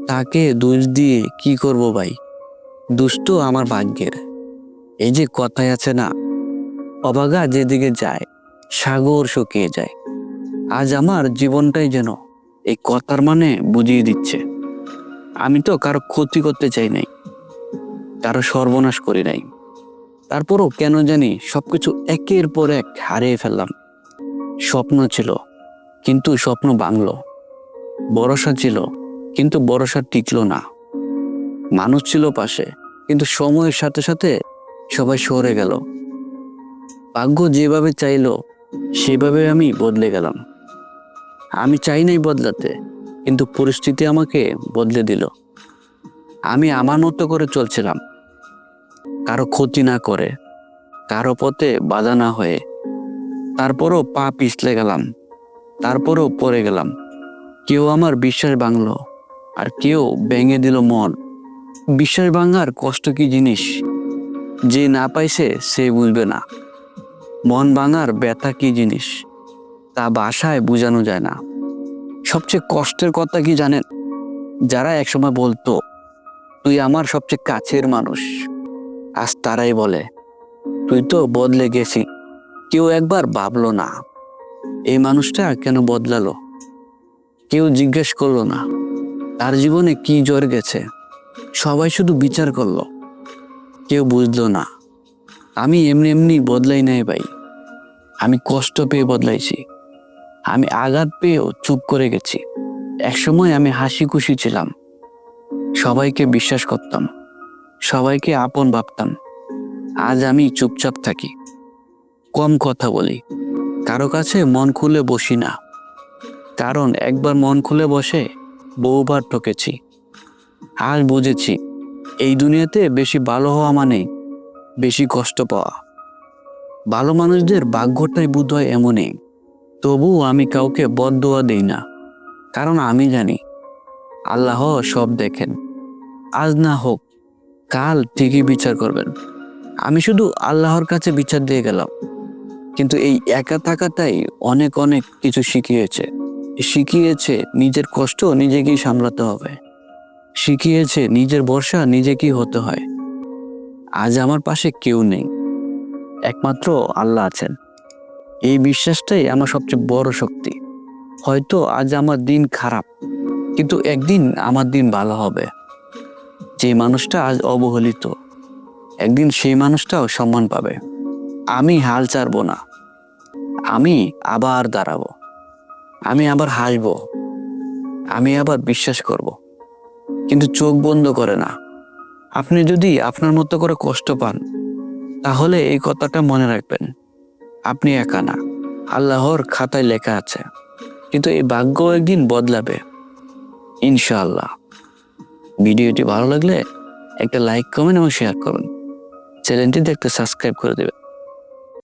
তাকে দোষ দিয়ে কি করব ভাই? দোষ তো আমার ভাগ্যের। এই যে কথায় আছে না, অভাগা যেদিকে যায় সাগর শুকিয়ে যায়। আজ আমার জীবনটাই যেন এই কথার মানে বুঝিয়ে দিচ্ছে। আমি তো কারো ক্ষতি করতে চাই নাই, কারো সর্বনাশ করি নাই। তারপরও কেন জানি সবকিছু একের পর এক হারিয়ে ফেললাম। স্বপ্ন ছিল কিন্তু স্বপ্ন ভাঙলো, ভরসা ছিল কিন্তু ভরসা টিকলো না, মানুষ ছিল পাশে কিন্তু সময়ের সাথে সাথে সবাই সরে গেল। ভাগ্য যেভাবে চাইলো সেভাবে আমি বদলে গেলাম। আমি চাই নাই বদলাতে, কিন্তু পরিস্থিতি আমাকে বদলে দিল। আমি আমার মতো করে চলছিলাম, কারো ক্ষতি না করে, কারো পথে বাধা না হয়ে। তারপরও পা পিছলে গেলাম, তারপরও পড়ে গেলাম। কেউ আমার বিশ্বাস ভাঙলো, আর কেউ ভেঙে দিল মন। বিশ্বাস ভাঙার কষ্ট কি জিনিস, যে না পাইছে সে বুঝবে না। মন ভাঙার ব্যথা কি জিনিস, তা ভাষায় বোঝানো যায় না। সবচেয়ে কষ্টের কথা কি জানেন? যারা একসময় বলতো তুই আমার সবচেয়ে কাছের মানুষ, আজ তারাই বলে তুই তো বদলে গেছি। কেউ একবার ভাবলো না এই মানুষটা কেন বদলালো? কেউ জিজ্ঞেস করলো না তার জীবনে কি জ্বর গেছে। সবাই শুধু বিচার করলো, কেউ বুঝলো না আমি এমনি এমনি বদলাই নাই ভাই। আমি কষ্ট পেয়ে বদলাইছি, আমি আঘাত পেয়েও চুপ করে গেছি। একসময় আমি হাসি খুশি ছিলাম, সবাইকে বিশ্বাস করতাম, সবাইকে আপন ভাবতাম। আজ আমি চুপচাপ থাকি, কম কথা বলি, কারো কাছে মন খুলে বসি না। কারণ একবার মন খুলে বসে বহুবার ঠকেছি। আজ বুঝেছি এই দুনিয়াতে বেশি ভালো হওয়া মানে বেশি কষ্ট পাওয়া। ভালো মানুষদের ভাগ্যটাই বোধহয় এমনই। তবুও আমি কাউকে বদদোয়া দেই না, কারণ আমি জানি আল্লাহ সব দেখেন। আজ না হোক কাল ঠিকই বিচার করবেন। আমি শুধু আল্লাহর কাছে বিচার দিয়ে গেলাম, কিন্তু এই একা থাকাটাই অনেক অনেক কিছু শিখিয়েছে নিজের কষ্ট নিজেকেই সামলাতে হবে, শিখিয়েছে নিজের ভরসা নিজেকেই হতে হয়। আজ আমার পাশে কেউ নেই, একমাত্র আল্লাহ আছেন। এই বিশ্বাসটাই আমার সবচেয়ে বড় শক্তি। হয়তো আজ আমার দিন খারাপ, কিন্তু একদিন আমার দিন ভালো হবে। যে মানুষটা আজ অবহেলিত, একদিন সেই মানুষটাও সম্মান পাবে। আমি হাল ছাড়বো না, আমি আবার দাঁড়াবো, আমি আবার হাসবো, আমি আবার বিশ্বাস করব, কিন্তু চোখ বন্ধ করে না। আপনি যদি আপনার মতো করে কষ্ট পান, তাহলে এই কথাটা মনে রাখবেন, আপনি একা না, আল্লাহর খাতায় লেখা আছে। কিন্তু এই ভাগ্য একদিন বদলাবে, ইনশাআল্লাহ। ভিডিওটি ভালো লাগলে একটা লাইক, কমেন্ট এবং শেয়ার করুন। চ্যানেলটি দেখতে সাবস্ক্রাইব করে দেবেন।